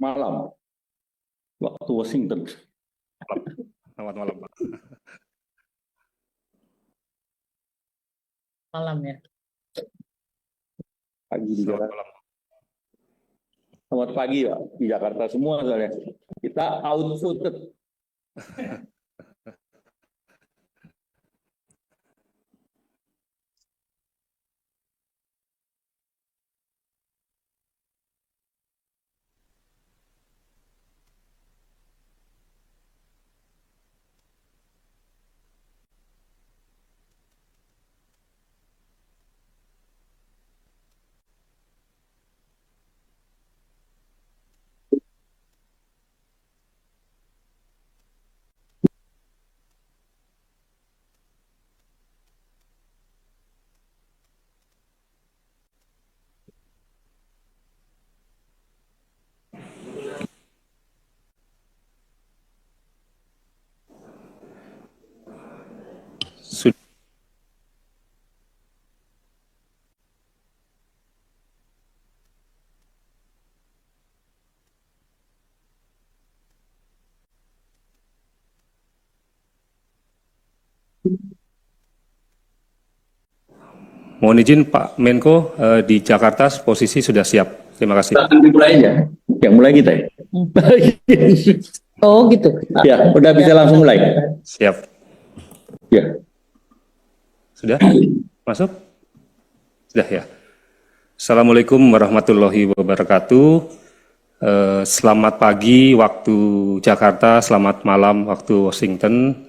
malam waktu Washington. Selamat malam, Pak. Malam ya. Pagi di Selamat Jakarta. malam. Selamat pagi Pak, di Jakarta semua soalnya. Kita outvoted. Sudah. Mohon izin Pak Menko, di Jakarta posisi sudah siap. Terima kasih. Kita akan dimulai aja. Yang mulai kita ya. Oh gitu. Ya, udah bisa langsung mulai. Siap. Ya. Sudah? Masuk? Sudah ya. Assalamualaikum warahmatullahi wabarakatuh. Selamat pagi waktu Jakarta, selamat malam waktu Washington.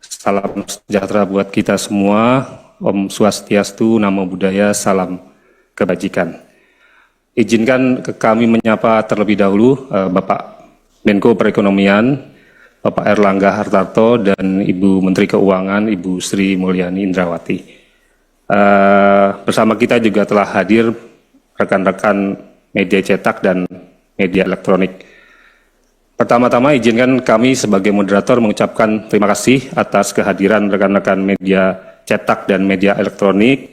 Salam sejahtera buat kita semua. Om Swastiastu, Namo Buddhaya, salam kebajikan. Izinkan kami menyapa terlebih dahulu Bapak Menko Perekonomian, Bapak Erlangga Hartarto, dan Ibu Menteri Keuangan, Ibu Sri Mulyani Indrawati. Bersama kita juga telah hadir rekan-rekan media cetak dan media elektronik. Pertama-tama izinkan kami sebagai moderator mengucapkan terima kasih atas kehadiran rekan-rekan media cetak dan media elektronik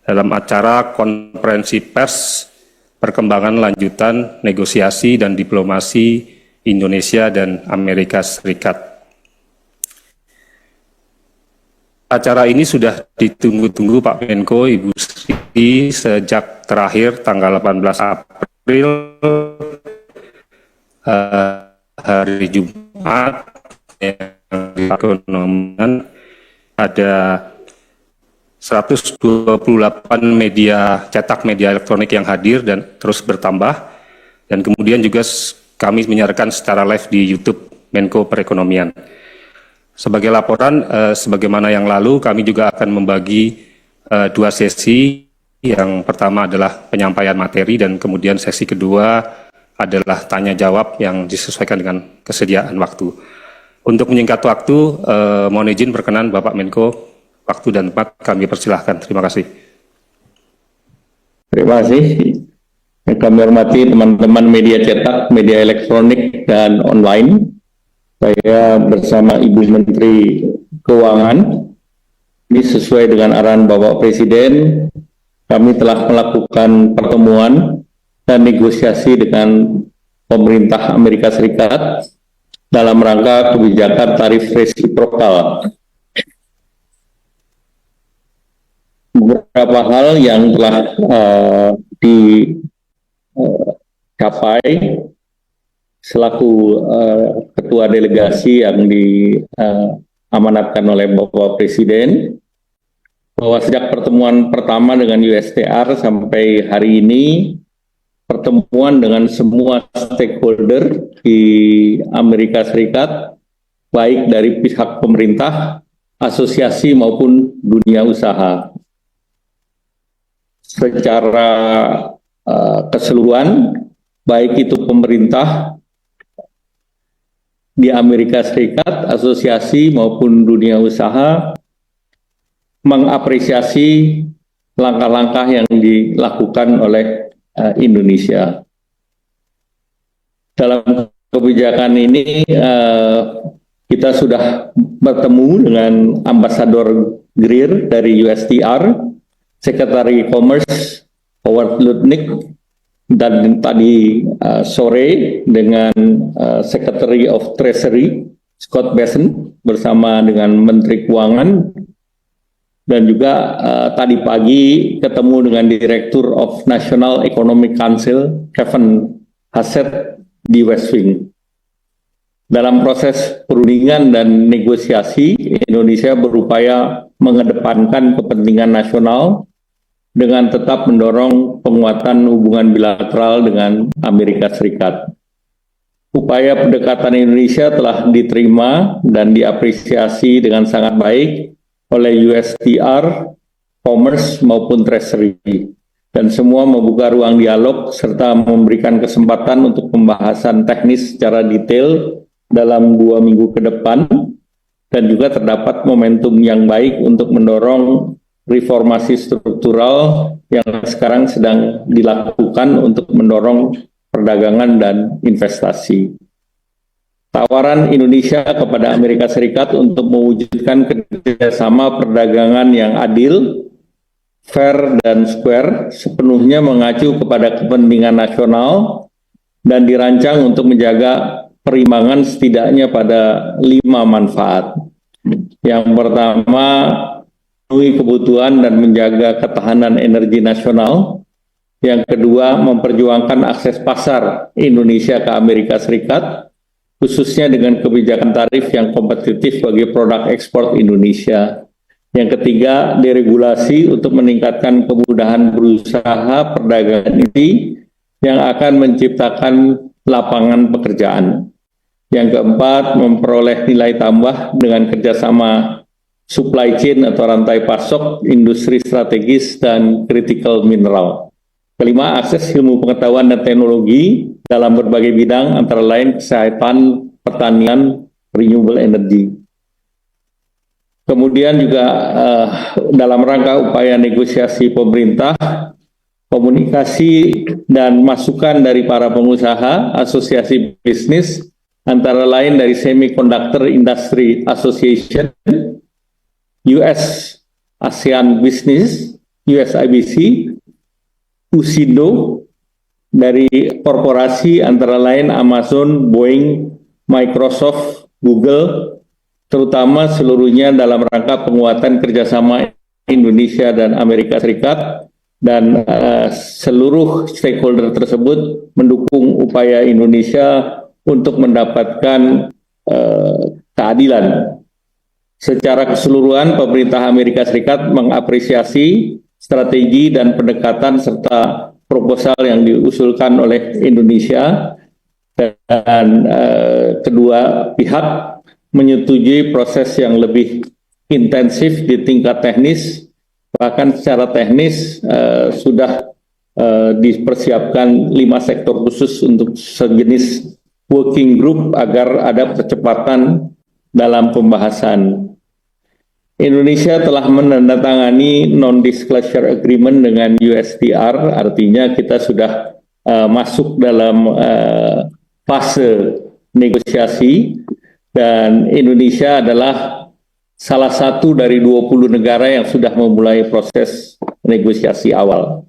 dalam acara konferensi pers perkembangan lanjutan negosiasi dan diplomasi Indonesia dan Amerika Serikat. Acara ini sudah ditunggu-tunggu Pak Menko, Ibu Sri sejak terakhir tanggal 18 April hari Jumat yang dikenakan ada 128 media cetak, media elektronik yang hadir dan terus bertambah, dan kemudian juga kami menyiarkan secara live di YouTube Menko Perekonomian. Sebagai laporan, sebagaimana yang lalu, kami juga akan membagi dua sesi. Yang pertama adalah penyampaian materi, dan kemudian sesi kedua adalah tanya jawab yang disesuaikan dengan kesediaan waktu. Untuk menyingkat waktu, mohon izin berkenan Bapak Menko, waktu dan tempat kami persilahkan. Terima kasih. Terima kasih. Yang kami hormati teman-teman media cetak, media elektronik, dan online. Saya bersama Ibu Menteri Keuangan, ini sesuai dengan arahan Bapak Presiden, kami telah melakukan pertemuan dan negosiasi dengan pemerintah Amerika Serikat dalam rangka kebijakan tarif resiprokal. Beberapa hal yang telah dicapai selaku ketua delegasi yang diamanatkan oleh Bapak Presiden, bahwa sejak pertemuan pertama dengan USTR sampai hari ini, pertemuan dengan semua stakeholder di Amerika Serikat, baik dari pihak pemerintah, asosiasi maupun dunia usaha. Secara keseluruhan, baik itu pemerintah di Amerika Serikat, asosiasi maupun dunia usaha, mengapresiasi langkah-langkah yang dilakukan oleh Indonesia. Dalam kebijakan ini kita sudah bertemu dengan Ambasador Greer dari USTR, Sekretari Commerce Howard Lutnick, dan tadi sore dengan Secretary of Treasury Scott Bessent bersama dengan Menteri Keuangan, dan juga tadi pagi ketemu dengan Direktur of National Economic Council Kevin Hassett di West Wing. Dalam proses perundingan dan negosiasi, Indonesia berupaya mengedepankan kepentingan nasional dengan tetap mendorong penguatan hubungan bilateral dengan Amerika Serikat. Upaya pendekatan Indonesia telah diterima dan diapresiasi dengan sangat baik oleh USTR, Commerce maupun Treasury, dan semua membuka ruang dialog serta memberikan kesempatan untuk pembahasan teknis secara detail dalam 2 minggu ke depan, dan juga terdapat momentum yang baik untuk mendorong reformasi struktural yang sekarang sedang dilakukan untuk mendorong perdagangan dan investasi. Tawaran Indonesia kepada Amerika Serikat untuk mewujudkan kerjasama perdagangan yang adil, fair, dan square sepenuhnya mengacu kepada kepentingan nasional dan dirancang untuk menjaga perimbangan setidaknya pada 5 manfaat. Yang pertama, memenuhi kebutuhan dan menjaga ketahanan energi nasional. Yang kedua, memperjuangkan akses pasar Indonesia ke Amerika Serikat, khususnya dengan kebijakan tarif yang kompetitif bagi produk ekspor Indonesia. Yang ketiga, deregulasi untuk meningkatkan kemudahan berusaha perdagangan ini yang akan menciptakan lapangan pekerjaan. Yang keempat, memperoleh nilai tambah dengan kerjasama supply chain atau rantai pasok, industri strategis, dan critical mineral. Kelima, akses ilmu pengetahuan dan teknologi dalam berbagai bidang, antara lain kesehatan, pertanian, renewable energy. Kemudian juga dalam rangka upaya negosiasi pemerintah, komunikasi dan masukan dari para pengusaha, asosiasi bisnis, antara lain dari Semiconductor Industry Association, US ASEAN Business, USIBC, USIDO, dari korporasi antara lain Amazon, Boeing, Microsoft, Google, terutama seluruhnya dalam rangka penguatan kerjasama Indonesia dan Amerika Serikat, dan seluruh stakeholder tersebut mendukung upaya Indonesia untuk mendapatkan keadilan. Secara keseluruhan, pemerintah Amerika Serikat mengapresiasi strategi dan pendekatan serta proposal yang diusulkan oleh Indonesia, dan kedua pihak menyetujui proses yang lebih intensif di tingkat teknis. Bahkan secara teknis sudah dipersiapkan 5 sektor khusus untuk sejenis working group agar ada percepatan dalam pembahasan. Indonesia telah menandatangani non-disclosure agreement dengan USTR, artinya kita sudah masuk dalam fase negosiasi, dan Indonesia adalah salah satu dari 20 negara yang sudah memulai proses negosiasi awal.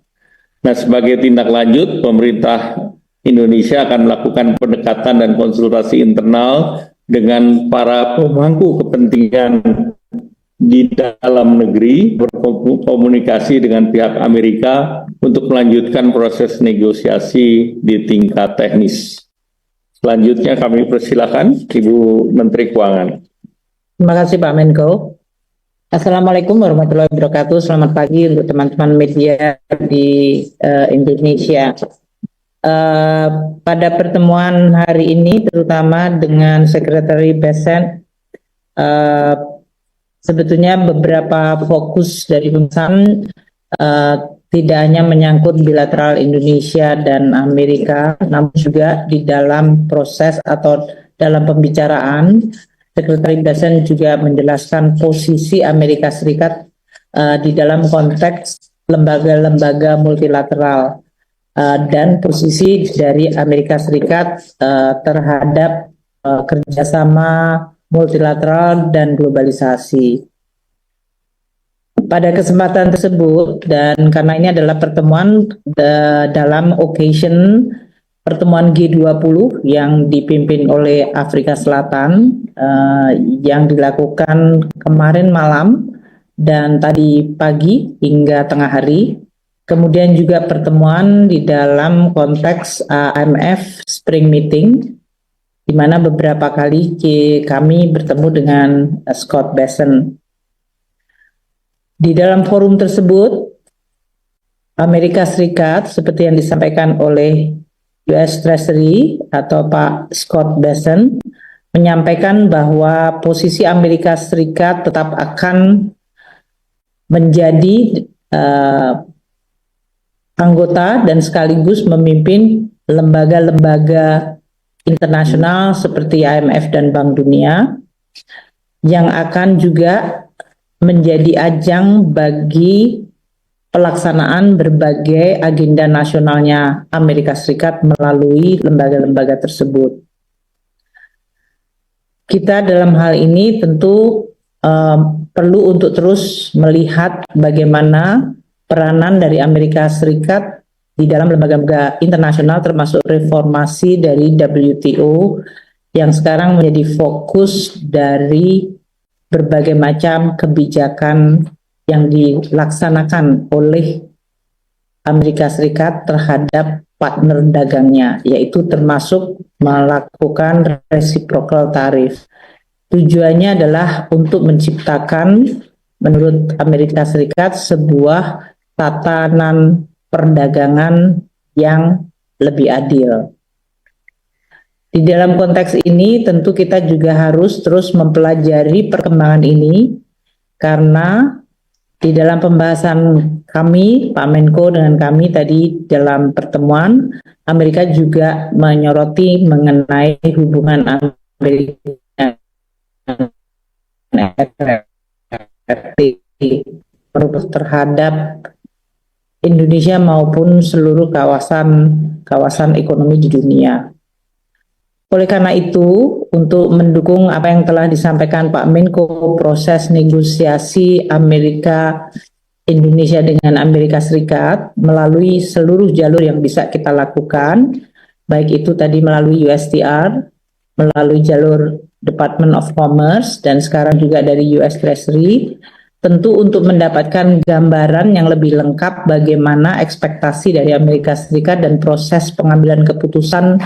Nah, sebagai tindak lanjut, pemerintah Indonesia akan melakukan pendekatan dan konsultasi internal dengan para pemangku kepentingan di dalam negeri, berkomunikasi dengan pihak Amerika untuk melanjutkan proses negosiasi di tingkat teknis. Selanjutnya kami persilakan Ibu Menteri Keuangan. Terima kasih Pak Menko. Assalamualaikum warahmatullahi wabarakatuh. Selamat pagi untuk teman-teman media di Indonesia. Pada pertemuan hari ini, terutama dengan Sekretari Bessent, sebetulnya beberapa fokus dari pembahasan tidak hanya menyangkut bilateral Indonesia dan Amerika, namun juga di dalam proses atau dalam pembicaraan, Sekretari Bessent juga menjelaskan posisi Amerika Serikat di dalam konteks lembaga-lembaga multilateral dan posisi dari Amerika Serikat terhadap kerjasama multilateral dan globalisasi. pada kesempatan tersebut dan karena ini adalah pertemuan dalam occasion pertemuan G20 yang dipimpin oleh Afrika Selatan yang dilakukan kemarin malam dan tadi pagi hingga tengah hari. Kemudian juga pertemuan di dalam konteks IMF Spring Meeting di mana beberapa kali kami bertemu dengan Scott Bessent. Di dalam forum tersebut, Amerika Serikat seperti yang disampaikan oleh US Treasury atau Pak Scott Bessent menyampaikan bahwa posisi Amerika Serikat tetap akan menjadi anggota dan sekaligus memimpin lembaga-lembaga internasional seperti IMF dan Bank Dunia yang akan juga menjadi ajang bagi pelaksanaan berbagai agenda nasionalnya Amerika Serikat melalui lembaga-lembaga tersebut. Kita dalam hal ini tentu perlu untuk terus melihat bagaimana peranan dari Amerika Serikat di dalam lembaga-lembaga internasional termasuk reformasi dari WTO yang sekarang menjadi fokus dari berbagai macam kebijakan yang dilaksanakan oleh Amerika Serikat terhadap partner dagangnya, yaitu termasuk melakukan reciprocal tarif. Tujuannya adalah untuk menciptakan, menurut Amerika Serikat, sebuah tatanan perdagangan yang lebih adil. Di dalam konteks ini tentu kita juga harus terus mempelajari perkembangan ini karena di dalam pembahasan kami, Pak Menko dengan kami tadi dalam pertemuan, Amerika juga menyoroti mengenai hubungan Amerika terhadap Indonesia maupun seluruh kawasan ekonomi di dunia. Oleh karena itu, untuk mendukung apa yang telah disampaikan Pak Menko, proses negosiasi Amerika Indonesia dengan Amerika Serikat melalui seluruh jalur yang bisa kita lakukan, baik itu tadi melalui USTR, melalui jalur Department of Commerce, dan sekarang juga dari US Treasury, tentu untuk mendapatkan gambaran yang lebih lengkap bagaimana ekspektasi dari Amerika Serikat dan proses pengambilan keputusan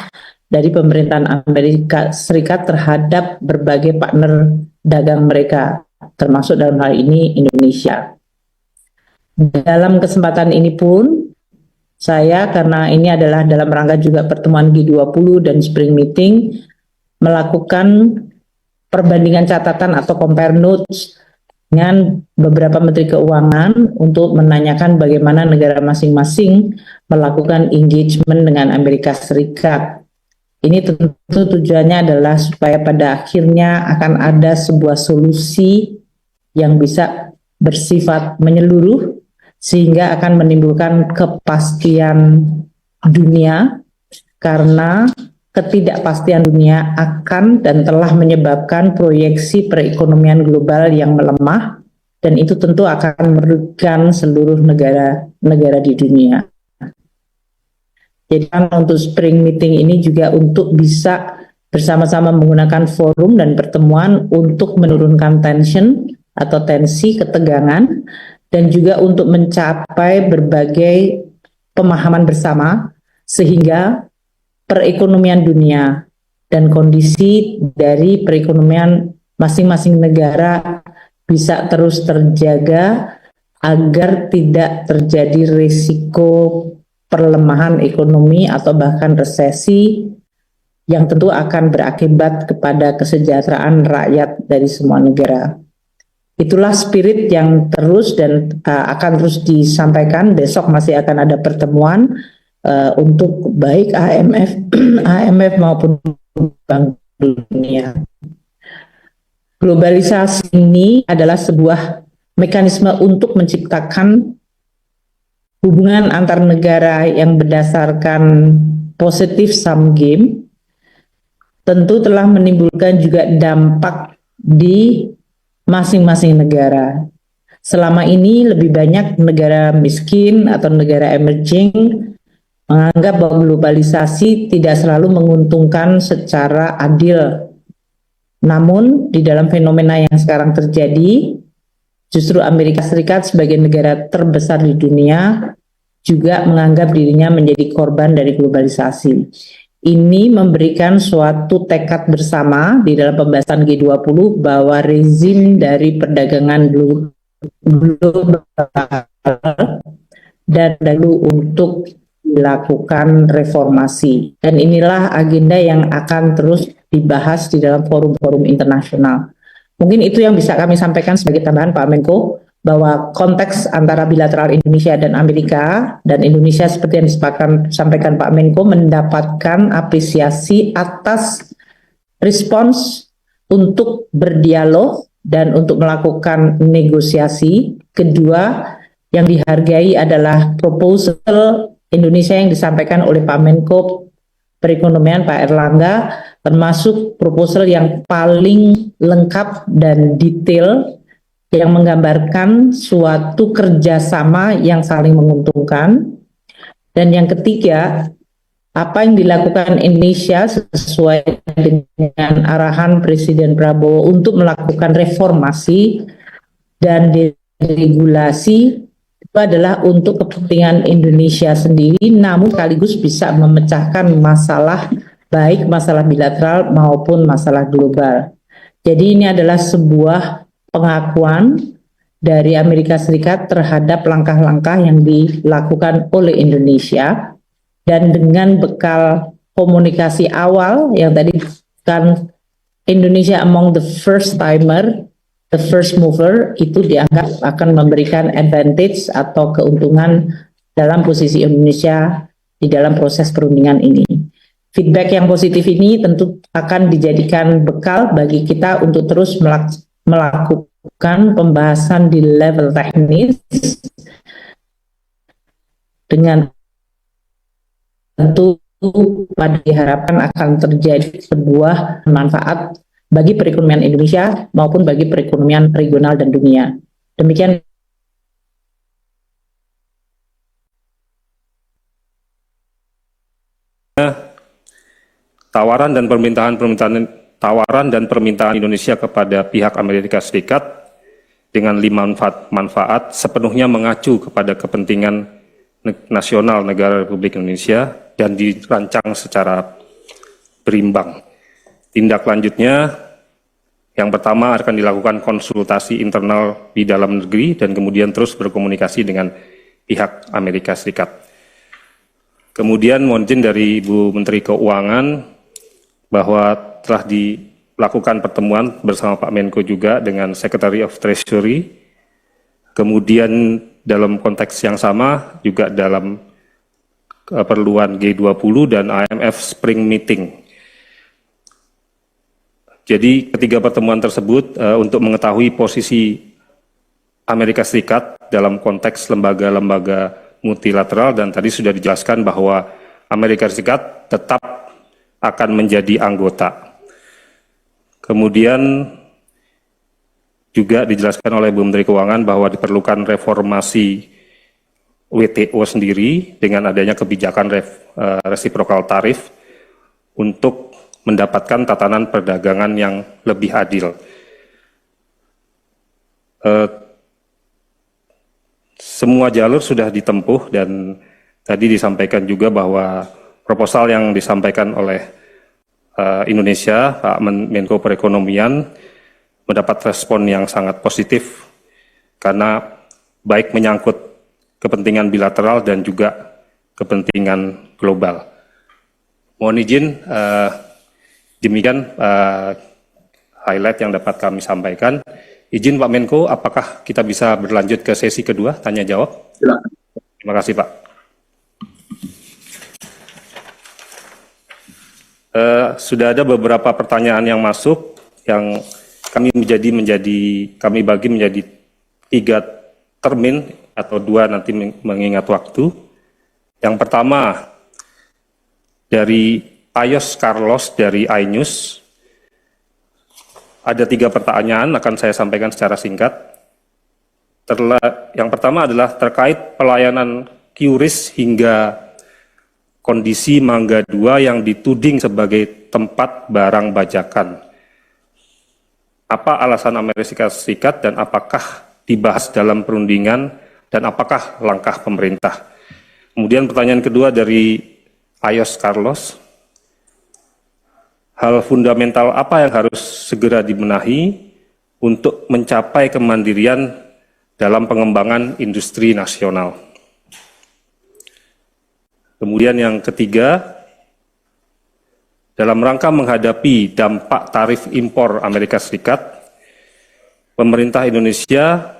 dari pemerintahan Amerika Serikat terhadap berbagai partner dagang mereka, termasuk dalam hal ini Indonesia. Dalam kesempatan ini pun, saya karena ini adalah dalam rangka juga pertemuan G20 dan Spring Meeting, melakukan perbandingan catatan atau compare notes dengan beberapa menteri keuangan untuk menanyakan bagaimana negara masing-masing melakukan engagement dengan Amerika Serikat. Ini tentu tujuannya adalah supaya pada akhirnya akan ada sebuah solusi yang bisa bersifat menyeluruh sehingga akan menimbulkan kepastian dunia, karena ketidakpastian dunia akan dan telah menyebabkan proyeksi perekonomian global yang melemah, dan itu tentu akan merugikan seluruh negara di dunia. Jadi untuk Spring Meeting ini juga untuk bisa bersama-sama menggunakan forum dan pertemuan untuk menurunkan tension atau tensi ketegangan, dan juga untuk mencapai berbagai pemahaman bersama sehingga perekonomian dunia dan kondisi dari perekonomian masing-masing negara bisa terus terjaga agar tidak terjadi risiko perlemahan ekonomi atau bahkan resesi yang tentu akan berakibat kepada kesejahteraan rakyat dari semua negara. Itulah spirit yang terus dan akan terus disampaikan. Besok masih akan ada pertemuan untuk baik IMF maupun Bank Dunia. Globalisasi ini adalah sebuah mekanisme untuk menciptakan hubungan antar negara yang berdasarkan positive sum game, tentu telah menimbulkan juga dampak di masing-masing negara. Selama ini lebih banyak negara miskin atau negara emerging menganggap bahwa globalisasi tidak selalu menguntungkan secara adil. Namun di dalam fenomena yang sekarang terjadi, justru Amerika Serikat sebagai negara terbesar di dunia juga menganggap dirinya menjadi korban dari globalisasi. Ini memberikan suatu tekad bersama di dalam pembahasan G20 bahwa rezim dari perdagangan global dan dulu untuk dilakukan reformasi. Dan inilah agenda yang akan terus dibahas di dalam forum-forum internasional. Mungkin itu yang bisa kami sampaikan sebagai tambahan Pak Menko, bahwa konteks antara bilateral Indonesia dan Amerika, dan Indonesia seperti yang disampaikan Pak Menko mendapatkan apresiasi atas respons untuk berdialog dan untuk melakukan negosiasi. Kedua, yang dihargai adalah proposal Indonesia yang disampaikan oleh Pak Menko Perekonomian Pak Erlangga, termasuk proposal yang paling lengkap dan detail yang menggambarkan suatu kerjasama yang saling menguntungkan. Dan yang ketiga, apa yang dilakukan Indonesia sesuai dengan arahan Presiden Prabowo untuk melakukan reformasi dan deregulasi itu adalah untuk kepentingan Indonesia sendiri, namun sekaligus bisa memecahkan masalah baik masalah bilateral maupun masalah global. Jadi ini adalah sebuah pengakuan dari Amerika Serikat terhadap langkah-langkah yang dilakukan oleh Indonesia, dan dengan bekal komunikasi awal yang tadi kan Indonesia among the first timer, the first mover, itu dianggap akan memberikan advantage atau keuntungan dalam posisi Indonesia di dalam proses perundingan ini. Feedback yang positif ini tentu akan dijadikan bekal bagi kita untuk terus melakukan pembahasan di level teknis, dengan tentu pada diharapkan akan terjadi sebuah manfaat bagi perekonomian Indonesia maupun bagi perekonomian regional dan dunia. Demikian. Tawaran dan permintaan Indonesia kepada pihak Amerika Serikat dengan 5 manfaat sepenuhnya mengacu kepada kepentingan nasional negara Republik Indonesia dan dirancang secara berimbang. Tindak lanjutnya, yang pertama akan dilakukan konsultasi internal di dalam negeri dan kemudian terus berkomunikasi dengan pihak Amerika Serikat. Kemudian mohon izin dari Ibu Menteri Keuangan bahwa telah dilakukan pertemuan bersama Pak Menko juga dengan Secretary of Treasury. Kemudian dalam konteks yang sama juga dalam keperluan G20 dan IMF Spring Meeting. Jadi ketiga pertemuan tersebut untuk mengetahui posisi Amerika Serikat dalam konteks lembaga-lembaga multilateral, dan tadi sudah dijelaskan bahwa Amerika Serikat tetap akan menjadi anggota. Kemudian juga dijelaskan oleh Bu Menteri Keuangan bahwa diperlukan reformasi WTO sendiri dengan adanya kebijakan resiprokal tarif untuk mendapatkan tatanan perdagangan yang lebih adil. Semua jalur sudah ditempuh, dan tadi disampaikan juga bahwa proposal yang disampaikan oleh Indonesia, Pak Menko Perekonomian, mendapat respon yang sangat positif karena baik menyangkut kepentingan bilateral dan juga kepentingan global. Mohon izin, demikian highlight yang dapat kami sampaikan. Izin Pak Menko, apakah kita bisa berlanjut ke sesi kedua, tanya jawab? Silakan. Terima kasih Pak. Sudah ada beberapa pertanyaan yang masuk yang kami bagi menjadi 3 termin atau 2 nanti mengingat waktu. Yang pertama dari Ayos Carlos dari iNews. Ada 3 pertanyaan, akan saya sampaikan secara singkat. Yang pertama adalah terkait pelayanan QRIS hingga kondisi Mangga 2 yang dituding sebagai tempat barang bajakan. Apa alasan Amerika Serikat dan apakah dibahas dalam perundingan dan apakah langkah pemerintah? Kemudian pertanyaan kedua dari Ayos Carlos. Hal fundamental apa yang harus segera dibenahi untuk mencapai kemandirian dalam pengembangan industri nasional? Kemudian yang ketiga, dalam rangka menghadapi dampak tarif impor Amerika Serikat, pemerintah Indonesia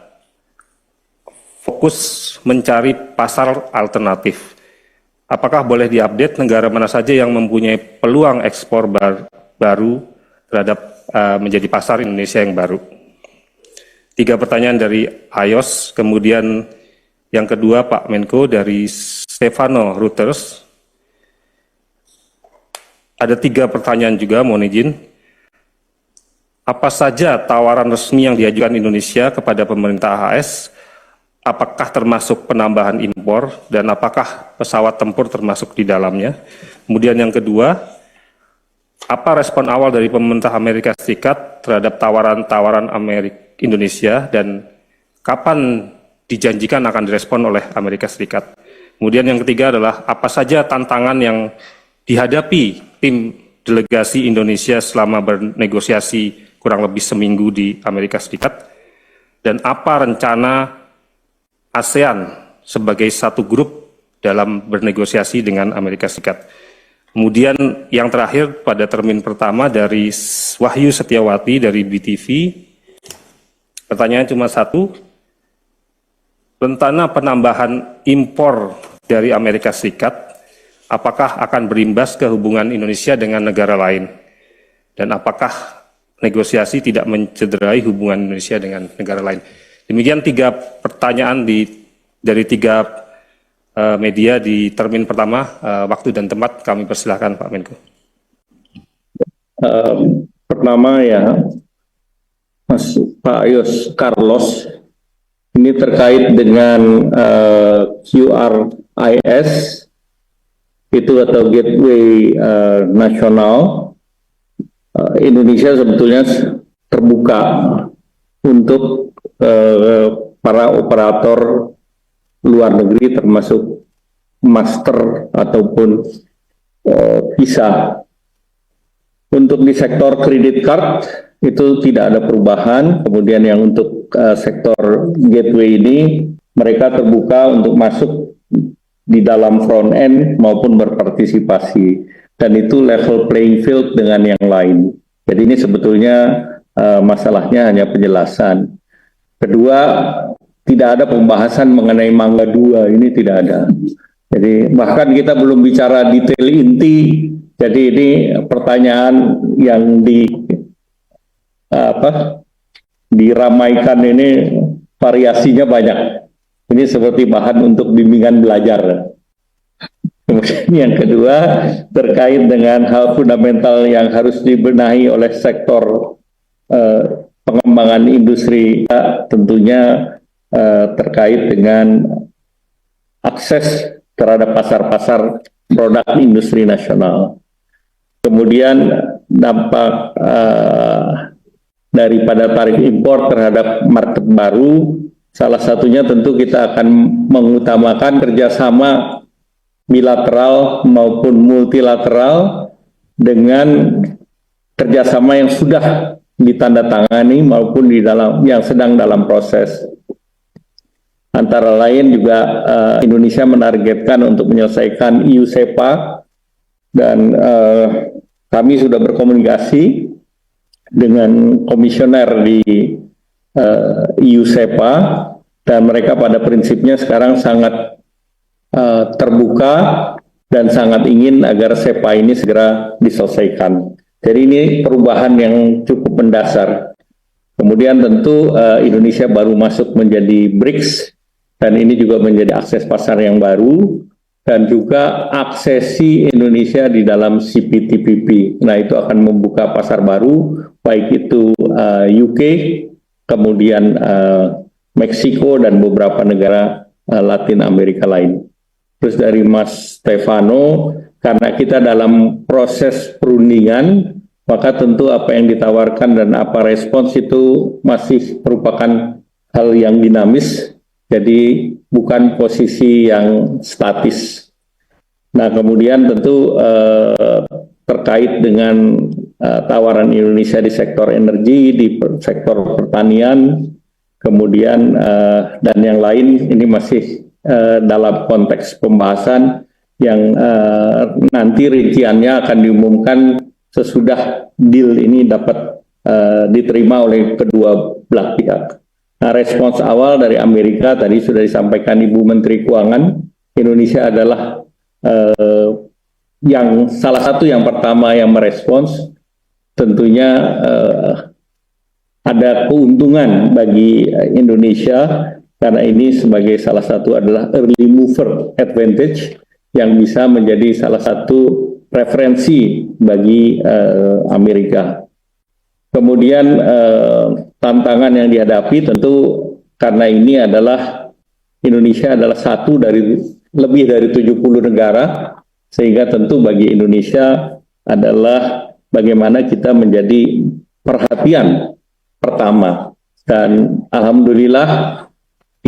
fokus mencari pasar alternatif. Apakah boleh diupdate negara mana saja yang mempunyai peluang ekspor baru terhadap menjadi pasar Indonesia yang baru? 3 pertanyaan dari Ayos, kemudian yang kedua Pak Menko dari Stefano Reuters. Ada 3 pertanyaan juga, mohon izin. Apa saja tawaran resmi yang diajukan Indonesia kepada pemerintah AS? Apakah termasuk penambahan impor dan apakah pesawat tempur termasuk di dalamnya? Kemudian yang kedua, apa respon awal dari pemerintah Amerika Serikat terhadap tawaran-tawaran Indonesia dan kapan dijanjikan akan direspon oleh Amerika Serikat? Kemudian yang ketiga adalah apa saja tantangan yang dihadapi tim delegasi Indonesia selama bernegosiasi kurang lebih seminggu di Amerika Serikat, dan apa rencana ASEAN sebagai satu grup dalam bernegosiasi dengan Amerika Serikat. Kemudian yang terakhir pada termin pertama dari Wahyu Setiawati dari BTV, pertanyaan cuma satu, rencana penambahan impor dari Amerika Serikat, apakah akan berimbas ke hubungan Indonesia dengan negara lain? Dan apakah negosiasi tidak mencederai hubungan Indonesia dengan negara lain? Demikian 3 pertanyaan dari 3 media di termin pertama. Waktu dan tempat kami persilahkan Pak Menko. Pertama ya, Pak Ayos Carlos, ini terkait dengan QRIS itu atau Gateway Nasional. Indonesia sebetulnya terbuka untuk para operator luar negeri termasuk master ataupun visa. Untuk di sektor kredit card itu tidak ada perubahan. Kemudian yang untuk sektor gateway ini mereka terbuka untuk masuk di dalam front end maupun berpartisipasi, dan itu level playing field dengan yang lain. Jadi ini sebetulnya masalahnya hanya penjelasan. Kedua, tidak ada pembahasan mengenai Mangga 2, ini tidak ada. Jadi bahkan kita belum bicara detail inti. Jadi ini pertanyaan yang diramaikan ini variasinya banyak. Ini seperti bahan untuk bimbingan belajar. Kemudian yang kedua terkait dengan hal fundamental yang harus dibenahi oleh sektor pengembangan industri, tentunya terkait dengan akses terhadap pasar-pasar produk industri nasional. Kemudian dampak daripada tarif impor terhadap market baru, salah satunya tentu kita akan mengutamakan kerjasama bilateral maupun multilateral dengan kerjasama yang sudah ditandatangani maupun yang sedang dalam proses. Antara lain juga Indonesia menargetkan untuk menyelesaikan EU-SEPA, dan kami sudah berkomunikasi dengan komisioner di EU-SEPA, dan mereka pada prinsipnya sekarang sangat terbuka dan sangat ingin agar SEPA ini segera diselesaikan. Jadi ini perubahan yang cukup mendasar. Kemudian tentu Indonesia baru masuk menjadi BRICS, dan ini juga menjadi akses pasar yang baru, dan juga aksesi Indonesia di dalam CPTPP. Nah, itu akan membuka pasar baru, baik itu UK, kemudian Meksiko, dan beberapa negara Latin Amerika lain. Terus dari Mas Stefano, karena kita dalam proses perundingan, maka tentu apa yang ditawarkan dan apa respons itu masih merupakan hal yang dinamis, jadi bukan posisi yang statis. Nah, kemudian tentu terkait dengan tawaran Indonesia di sektor energi, di sektor pertanian, kemudian dan yang lain, ini masih dalam konteks pembahasan yang nanti rinciannya akan diumumkan sesudah deal ini dapat diterima oleh kedua belah pihak. Nah, respons awal dari Amerika tadi sudah disampaikan Ibu Menteri Keuangan, Indonesia adalah yang salah satu yang pertama yang merespons. Tentunya ada keuntungan bagi Indonesia karena ini sebagai salah satu adalah early mover advantage yang bisa menjadi salah satu referensi bagi Amerika. Kemudian tantangan yang dihadapi tentu karena ini adalah Indonesia adalah satu dari lebih dari 70 negara, sehingga tentu bagi Indonesia adalah bagaimana kita menjadi perhatian pertama. Dan alhamdulillah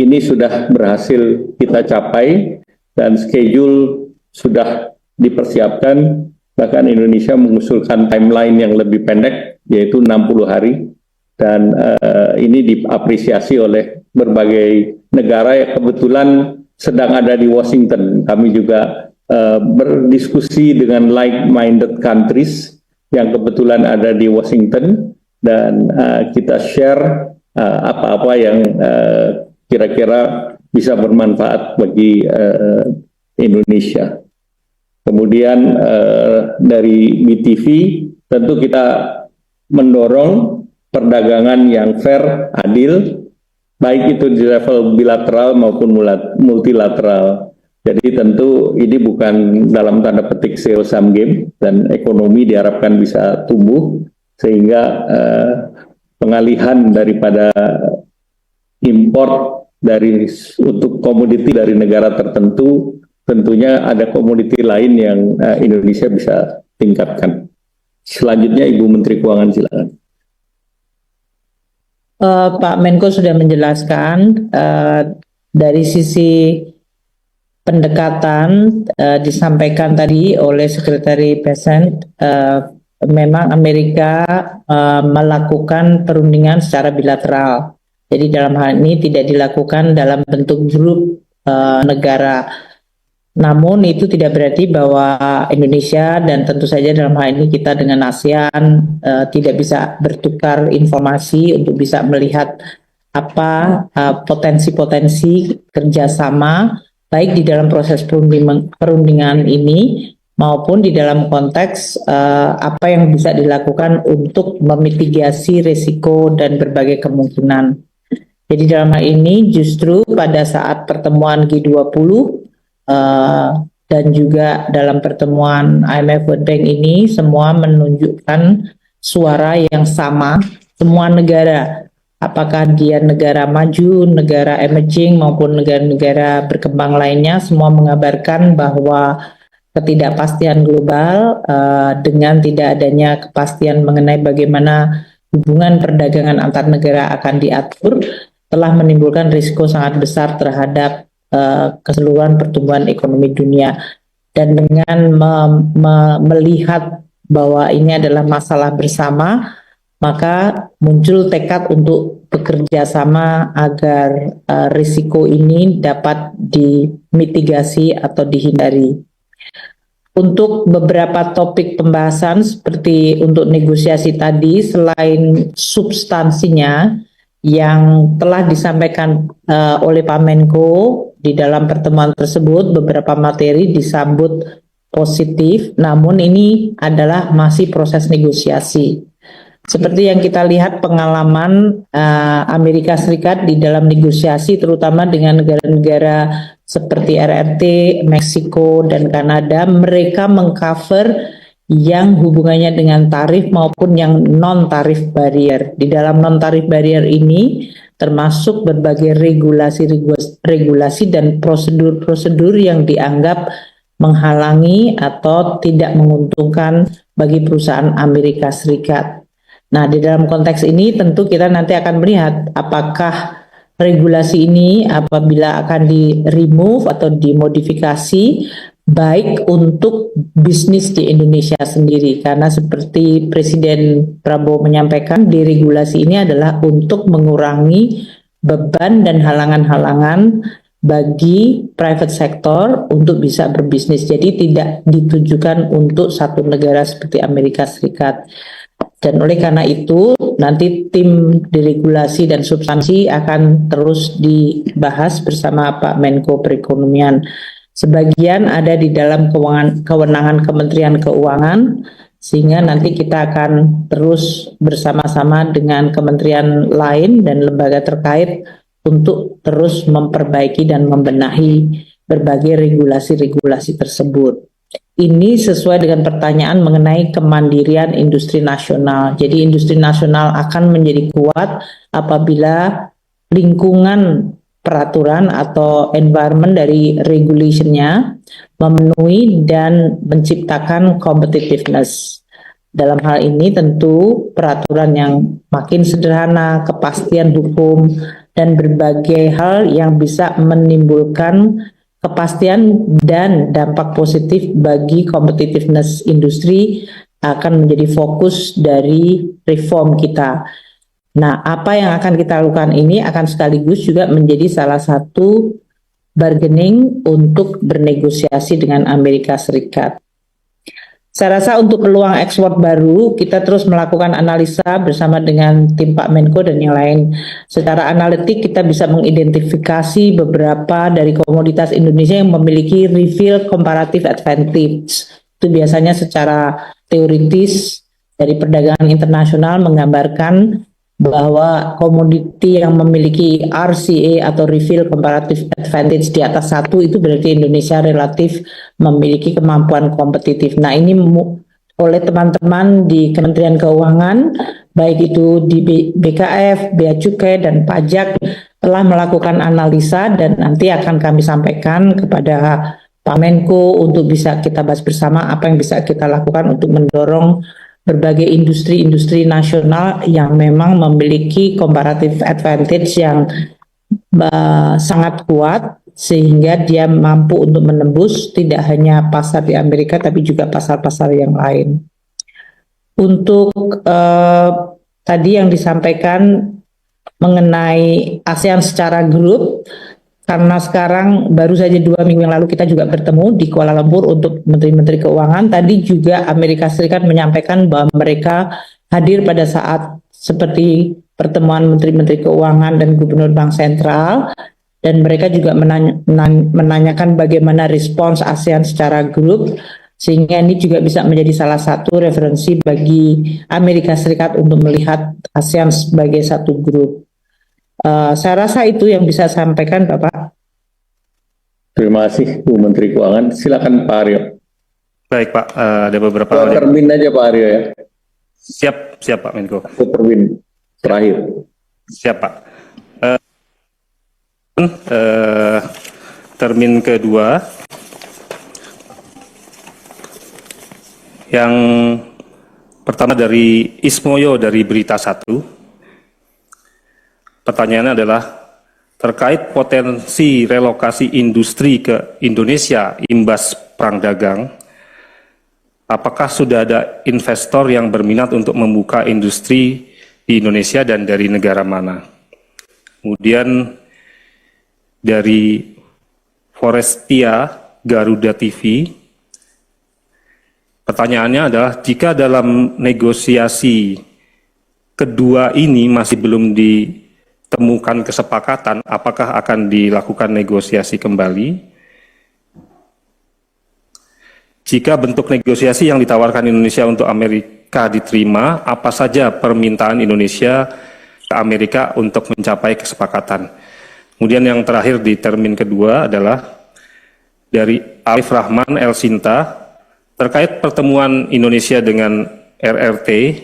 ini sudah berhasil kita capai dan schedule sudah dipersiapkan, bahkan Indonesia mengusulkan timeline yang lebih pendek yaitu 60 hari, dan ini diapresiasi oleh berbagai negara yang kebetulan sedang ada di Washington. Kami juga berdiskusi dengan like-minded countries yang kebetulan ada di Washington, dan kita share apa-apa yang kira-kira bisa bermanfaat bagi Indonesia. Kemudian dari BTV tentu kita mendorong perdagangan yang fair, adil, baik itu di level bilateral maupun multilateral. Jadi tentu ini bukan dalam tanda petik zero sum game, dan ekonomi diharapkan bisa tumbuh sehingga pengalihan daripada import untuk komoditi dari negara tertentu, tentunya ada komoditi lain yang Indonesia bisa tingkatkan. Selanjutnya Ibu Menteri Keuangan, silakan. Pak Menko sudah menjelaskan dari sisi pendekatan disampaikan tadi oleh Sekretari Bessent, memang Amerika melakukan perundingan secara bilateral. Jadi dalam hal ini tidak dilakukan dalam bentuk grup negara. Namun itu tidak berarti bahwa Indonesia dan tentu saja dalam hal ini kita dengan ASEAN tidak bisa bertukar informasi untuk bisa melihat apa potensi-potensi kerjasama baik di dalam proses perundingan ini maupun di dalam konteks apa yang bisa dilakukan untuk memitigasi risiko dan berbagai kemungkinan. Jadi dalam hal ini justru pada saat pertemuan G20 dan juga dalam pertemuan IMF World Bank ini semua menunjukkan suara yang sama, semua negara, apakah dia negara maju, negara emerging maupun negara-negara berkembang lainnya, semua mengabarkan bahwa ketidakpastian global dengan tidak adanya kepastian mengenai bagaimana hubungan perdagangan antar negara akan diatur telah menimbulkan risiko sangat besar terhadap keseluruhan pertumbuhan ekonomi dunia. Dan dengan melihat bahwa ini adalah masalah bersama, maka muncul tekad untuk bekerja sama agar risiko ini dapat dimitigasi atau dihindari. Untuk beberapa topik pembahasan seperti untuk negosiasi tadi, selain substansinya yang telah disampaikan oleh Pak Menko di dalam pertemuan tersebut, beberapa materi disambut positif, namun ini adalah masih proses negosiasi. Seperti yang kita lihat pengalaman Amerika Serikat di dalam negosiasi, terutama dengan negara-negara seperti RRT, Meksiko, dan Kanada, mereka mengcover yang hubungannya dengan tarif maupun yang non-tarif barrier. Di dalam non-tarif barrier ini termasuk berbagai regulasi dan prosedur-prosedur yang dianggap menghalangi atau tidak menguntungkan bagi perusahaan Amerika Serikat. Nah, di dalam konteks ini tentu kita nanti akan melihat apakah regulasi ini apabila akan di-remove atau dimodifikasi baik untuk bisnis di Indonesia sendiri, karena seperti Presiden Prabowo menyampaikan, deregulasi ini adalah untuk mengurangi beban dan halangan-halangan bagi private sector untuk bisa berbisnis. Jadi tidak ditujukan untuk satu negara seperti Amerika Serikat. Dan oleh karena itu nanti tim deregulasi dan substansi akan terus dibahas bersama Pak Menko Perekonomian. Sebagian ada di dalam kewenangan Kementerian Keuangan, sehingga nanti kita akan terus bersama-sama dengan kementerian lain dan lembaga terkait untuk terus memperbaiki dan membenahi berbagai regulasi-regulasi tersebut. Ini sesuai dengan pertanyaan mengenai kemandirian industri nasional. Jadi industri nasional akan menjadi kuat apabila lingkungan peraturan atau environment dari regulationnya memenuhi dan menciptakan competitiveness. Dalam hal ini tentu peraturan yang makin sederhana, kepastian hukum, dan berbagai hal yang bisa menimbulkan kepastian dan dampak positif bagi competitiveness industri akan menjadi fokus dari reform kita. Nah, apa yang akan kita lakukan ini akan sekaligus juga menjadi salah satu bargaining untuk bernegosiasi dengan Amerika Serikat. Saya rasa untuk peluang ekspor baru, kita terus melakukan analisa bersama dengan tim Pak Menko dan yang lain. Secara analitik kita bisa mengidentifikasi beberapa dari komoditas Indonesia yang memiliki real comparative advantage. Itu biasanya secara teoritis dari perdagangan internasional menggambarkan bahwa komoditi yang memiliki RCA atau reveal comparative advantage di atas 1 itu berarti Indonesia relatif memiliki kemampuan kompetitif. Nah, ini oleh teman-teman di Kementerian Keuangan, baik itu di BKF, Bea Cukai, dan Pajak telah melakukan analisa dan nanti akan kami sampaikan kepada Pak Menko untuk bisa kita bahas bersama apa yang bisa kita lakukan untuk mendorong berbagai industri-industri nasional yang memang memiliki comparative advantage yang sangat kuat sehingga dia mampu untuk menembus tidak hanya pasar di Amerika tapi juga pasar-pasar yang lain. Untuk tadi yang disampaikan mengenai ASEAN secara grup, karena sekarang baru saja 2 minggu yang lalu kita juga bertemu di Kuala Lumpur untuk Menteri-Menteri Keuangan. Tadi juga Amerika Serikat menyampaikan bahwa mereka hadir pada saat seperti pertemuan Menteri-Menteri Keuangan dan Gubernur Bank Sentral, dan mereka juga menanyakan bagaimana respons ASEAN secara grup, sehingga ini juga bisa menjadi salah satu referensi bagi Amerika Serikat untuk melihat ASEAN sebagai satu grup. Saya rasa itu yang bisa saya sampaikan, Bapak. Terima kasih, Bu Menteri Keuangan. Silakan Pak Aryo. Baik Pak, ada beberapa Pak termin aja Pak Aryo ya. Siap Pak Menko. Termin terakhir. Siap Pak. Termin kedua yang pertama dari Ismoyo dari Berita 1. Pertanyaannya adalah terkait potensi relokasi industri ke Indonesia imbas perang dagang, apakah sudah ada investor yang berminat untuk membuka industri di Indonesia dan dari negara mana? Kemudian dari Forestia Garuda TV, pertanyaannya adalah jika dalam negosiasi kedua ini masih belum ditemukan kesepakatan, apakah akan dilakukan negosiasi kembali? Jika bentuk negosiasi yang ditawarkan Indonesia untuk Amerika diterima, apa saja permintaan Indonesia ke Amerika untuk mencapai kesepakatan? Kemudian yang terakhir di termin kedua adalah dari Alif Rahman El Sinta, Terkait pertemuan Indonesia dengan RRT,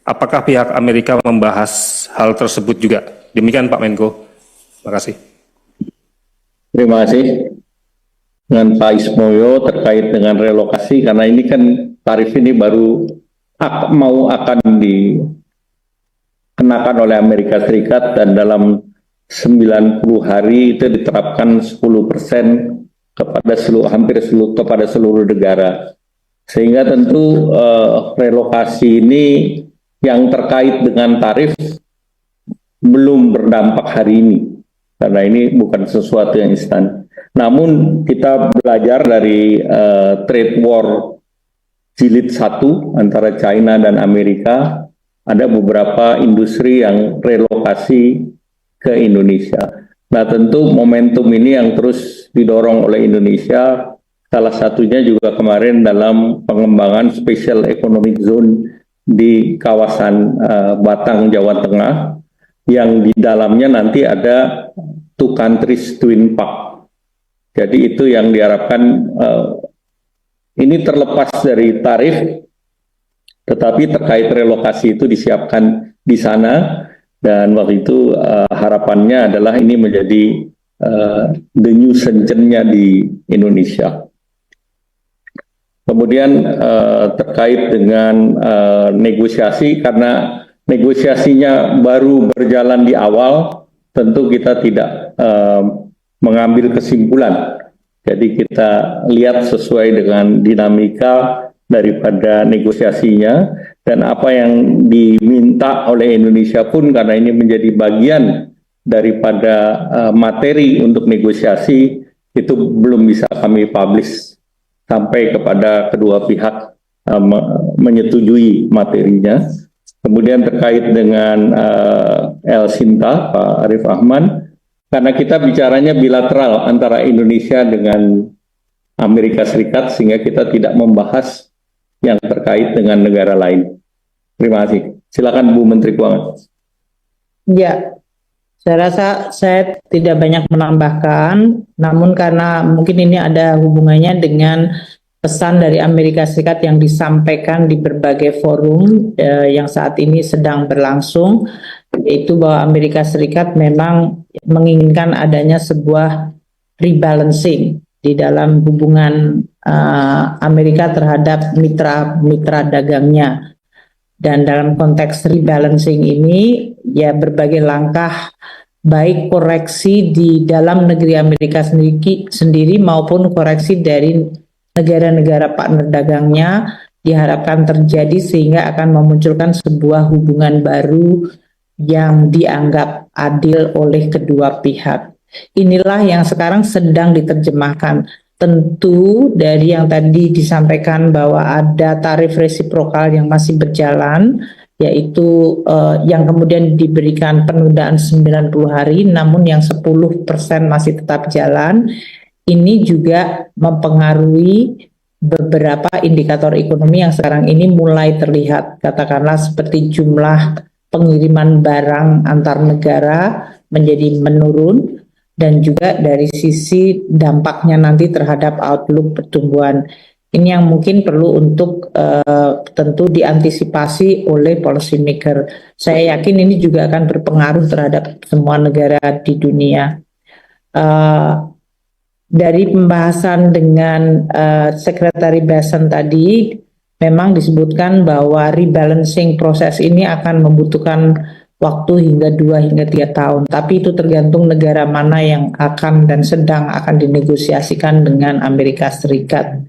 apakah pihak Amerika membahas hal tersebut juga? Demikian Pak Menko. Terima kasih. Terima kasih. Dengan Pak Ismoyo terkait dengan relokasi, karena ini kan tarif ini baru akan dikenakan oleh Amerika Serikat dan dalam 90 hari itu diterapkan 10% kepada seluruh negara. Sehingga tentu relokasi ini yang terkait dengan tarif belum berdampak hari ini, karena ini bukan sesuatu yang instan. Namun kita belajar dari trade war jilid 1 antara China dan Amerika, ada beberapa industri yang relokasi ke Indonesia. Nah, tentu momentum ini yang terus didorong oleh Indonesia. Salah satunya juga kemarin dalam pengembangan Special Economic Zone di kawasan Batang, Jawa Tengah, yang di dalamnya nanti ada two countries twin park. Jadi itu yang diharapkan, ini terlepas dari tarif, tetapi terkait relokasi itu disiapkan di sana, dan waktu itu harapannya adalah ini menjadi the new Shenzhen-nya di Indonesia. Kemudian terkait dengan negosiasi, karena negosiasinya baru berjalan di awal, tentu kita tidak mengambil kesimpulan. Jadi kita lihat sesuai dengan dinamika daripada negosiasinya, dan apa yang diminta oleh Indonesia pun, karena ini menjadi bagian daripada materi untuk negosiasi, itu belum bisa kami publish sampai kepada kedua pihak menyetujui materinya. Kemudian terkait dengan El Sinta, Pak Arif Ahmad, karena kita bicaranya bilateral antara Indonesia dengan Amerika Serikat, sehingga kita tidak membahas yang terkait dengan negara lain. Terima kasih. Silakan Bu Menteri Keuangan. Ya, saya rasa saya tidak banyak menambahkan, namun karena mungkin ini ada hubungannya dengan pesan dari Amerika Serikat yang disampaikan di berbagai forum yang saat ini sedang berlangsung, yaitu bahwa Amerika Serikat memang menginginkan adanya sebuah rebalancing di dalam hubungan Amerika terhadap mitra dagangnya. Dan dalam konteks rebalancing ini, ya berbagai langkah baik koreksi di dalam negeri Amerika sendiri maupun koreksi dari negara-negara partner dagangnya diharapkan terjadi, sehingga akan memunculkan sebuah hubungan baru yang dianggap adil oleh kedua pihak. Inilah yang sekarang sedang diterjemahkan. Tentu dari yang tadi disampaikan bahwa ada tarif resiprokal yang masih berjalan, yaitu yang kemudian diberikan penundaan 90 hari, namun yang 10% masih tetap jalan. Ini juga mempengaruhi beberapa indikator ekonomi yang sekarang ini mulai terlihat, katakanlah seperti jumlah pengiriman barang antar negara menjadi menurun, dan juga dari sisi dampaknya nanti terhadap outlook pertumbuhan. Ini yang mungkin perlu untuk tentu diantisipasi oleh policy maker. Saya yakin ini juga akan berpengaruh terhadap semua negara di dunia. Dari pembahasan dengan Sekretari Basen tadi, memang disebutkan bahwa rebalancing proses ini akan membutuhkan waktu hingga 2 hingga 3 tahun. Tapi itu tergantung negara mana yang akan dan sedang akan dinegosiasikan dengan Amerika Serikat.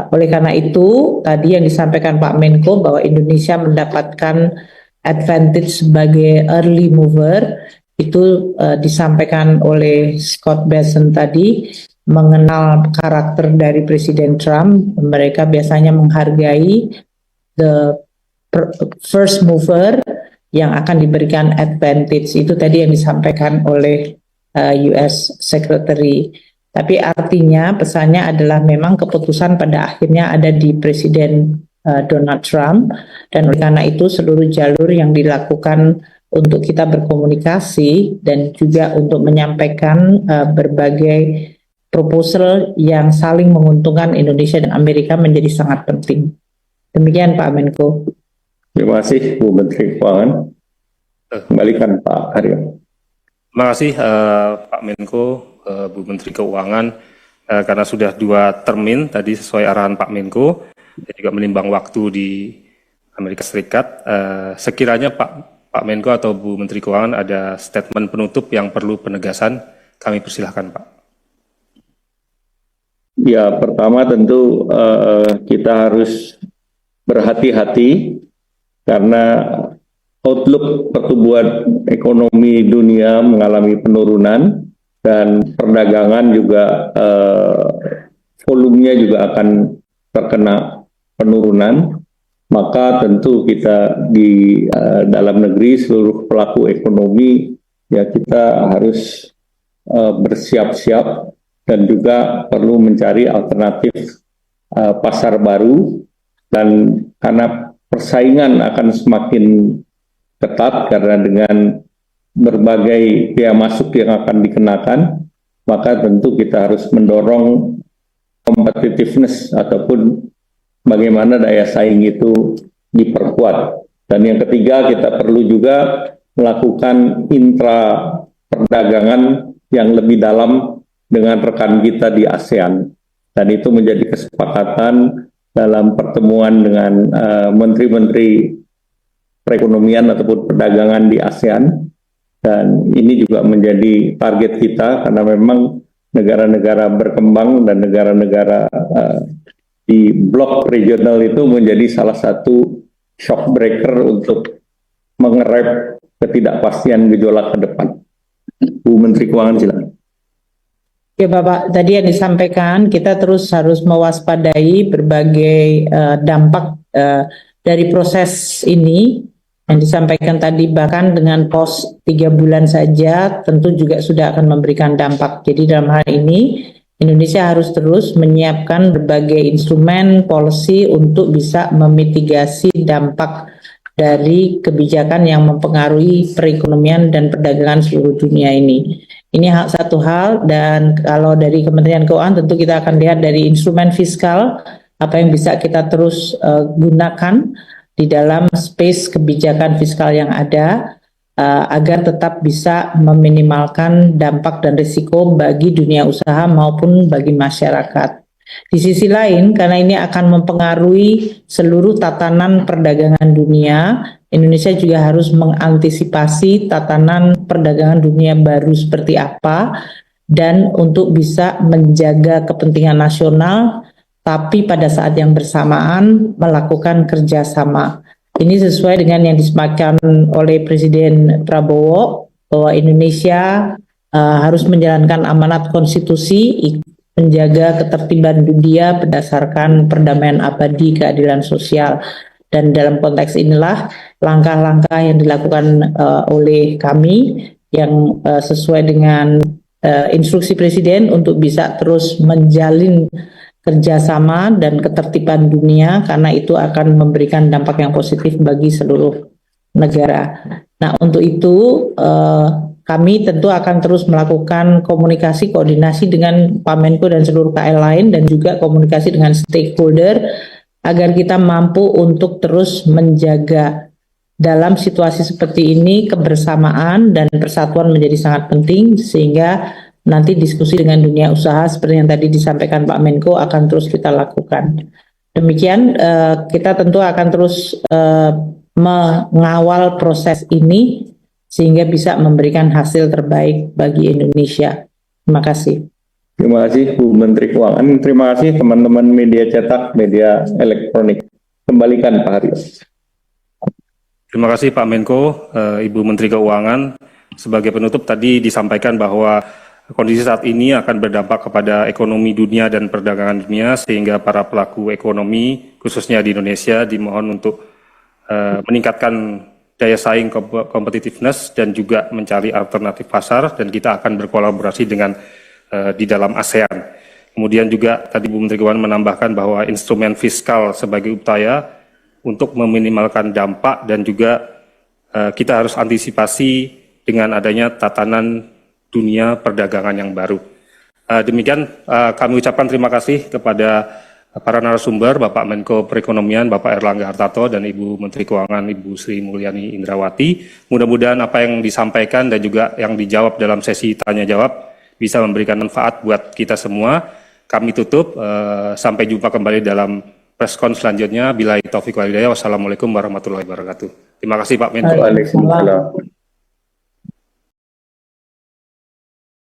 Oleh karena itu, tadi yang disampaikan Pak Menko bahwa Indonesia mendapatkan advantage sebagai early mover, itu disampaikan oleh Scott Bessent tadi, mengenal karakter dari Presiden Trump. Mereka biasanya menghargai the first mover yang akan diberikan advantage. Itu tadi yang disampaikan oleh US Secretary. Tapi artinya pesannya adalah memang keputusan pada akhirnya ada di Presiden Donald Trump, dan oleh karena itu seluruh jalur yang dilakukan untuk kita berkomunikasi dan juga untuk menyampaikan berbagai proposal yang saling menguntungkan Indonesia dan Amerika menjadi sangat penting. Demikian Pak Menko. Terima kasih Bu Menteri Keuangan. Kembalikan Pak Haryo. Terima kasih Pak Menko, Bu Menteri Keuangan, karena sudah 2 termin tadi sesuai arahan Pak Menko, dan juga menimbang waktu di Amerika Serikat. Sekiranya Pak Menko atau Bu Menteri Keuangan ada statement penutup yang perlu penegasan, kami persilahkan Pak. Ya, pertama tentu kita harus berhati-hati karena outlook pertumbuhan ekonomi dunia mengalami penurunan dan perdagangan juga volumenya juga akan terkena penurunan. Maka tentu kita di dalam negeri, seluruh pelaku ekonomi, ya kita harus bersiap-siap dan juga perlu mencari alternatif pasar baru, dan karena persaingan akan semakin ketat karena dengan berbagai biaya masuk yang akan dikenakan, maka tentu kita harus mendorong competitiveness ataupun bagaimana daya saing itu diperkuat. Dan yang ketiga, kita perlu juga melakukan intra perdagangan yang lebih dalam dengan rekan kita di ASEAN. Dan itu menjadi kesepakatan dalam pertemuan dengan menteri-menteri perekonomian ataupun perdagangan di ASEAN. Dan ini juga menjadi target kita karena memang negara-negara berkembang dan negara-negara di blok regional itu menjadi salah satu shock breaker untuk mengerem ketidakpastian gejolak ke depan. Bu Menteri Keuangan, silakan. Ya Bapak, tadi yang disampaikan kita terus harus mewaspadai berbagai dampak dari proses ini yang disampaikan tadi, bahkan dengan pos 3 bulan saja tentu juga sudah akan memberikan dampak. Jadi dalam hal ini Indonesia harus terus menyiapkan berbagai instrumen policy untuk bisa memitigasi dampak dari kebijakan yang mempengaruhi perekonomian dan perdagangan seluruh dunia ini. Ini satu hal, dan kalau dari Kementerian Keuangan tentu kita akan lihat dari instrumen fiskal apa yang bisa kita terus gunakan di dalam space kebijakan fiskal yang ada agar tetap bisa meminimalkan dampak dan risiko bagi dunia usaha maupun bagi masyarakat. Di sisi lain, karena ini akan mempengaruhi seluruh tatanan perdagangan dunia, Indonesia juga harus mengantisipasi tatanan perdagangan dunia baru seperti apa, dan untuk bisa menjaga kepentingan nasional, tapi pada saat yang bersamaan melakukan kerjasama. Ini sesuai dengan yang disampaikan oleh Presiden Prabowo, bahwa Indonesia harus menjalankan amanat konstitusi, menjaga ketertiban dunia berdasarkan perdamaian abadi, keadilan sosial. Dan dalam konteks inilah langkah-langkah yang dilakukan oleh kami yang sesuai dengan instruksi Presiden untuk bisa terus menjalin kerjasama dan ketertiban dunia, karena itu akan memberikan dampak yang positif bagi seluruh negara. Nah, untuk itu kami tentu akan terus melakukan komunikasi, koordinasi dengan Pak Menko dan seluruh KL lain, dan juga komunikasi dengan stakeholder agar kita mampu untuk terus menjaga dalam situasi seperti ini kebersamaan dan persatuan menjadi sangat penting, sehingga nanti diskusi dengan dunia usaha seperti yang tadi disampaikan Pak Menko akan terus kita lakukan. Demikian kita tentu akan terus mengawal proses ini sehingga bisa memberikan hasil terbaik bagi Indonesia. Terima kasih. Terima kasih Bu Menteri Keuangan. Terima kasih teman-teman media cetak, media elektronik. Kembalikan Pak Haryo. Terima kasih Pak Menko, Ibu Menteri Keuangan. Sebagai penutup tadi disampaikan bahwa kondisi saat ini akan berdampak kepada ekonomi dunia dan perdagangan dunia, sehingga para pelaku ekonomi, khususnya di Indonesia, dimohon untuk meningkatkan daya saing competitiveness dan juga mencari alternatif pasar, dan kita akan berkolaborasi dengan di dalam ASEAN. Kemudian juga tadi Bu Menteri Keuangan menambahkan bahwa instrumen fiskal sebagai upaya untuk meminimalkan dampak, dan juga kita harus antisipasi dengan adanya tatanan dunia perdagangan yang baru. Demikian kami ucapkan terima kasih kepada para narasumber, Bapak Menko Perekonomian, Bapak Erlangga Hartarto, dan Ibu Menteri Keuangan, Ibu Sri Mulyani Indrawati. Mudah-mudahan apa yang disampaikan dan juga yang dijawab dalam sesi tanya-jawab bisa memberikan manfaat buat kita semua. Kami tutup, sampai jumpa kembali dalam preskon selanjutnya. Billahi taufiq wal hidayah. Wassalamualaikum warahmatullahi wabarakatuh. Terima kasih Pak Menko. Waalaikumsalam.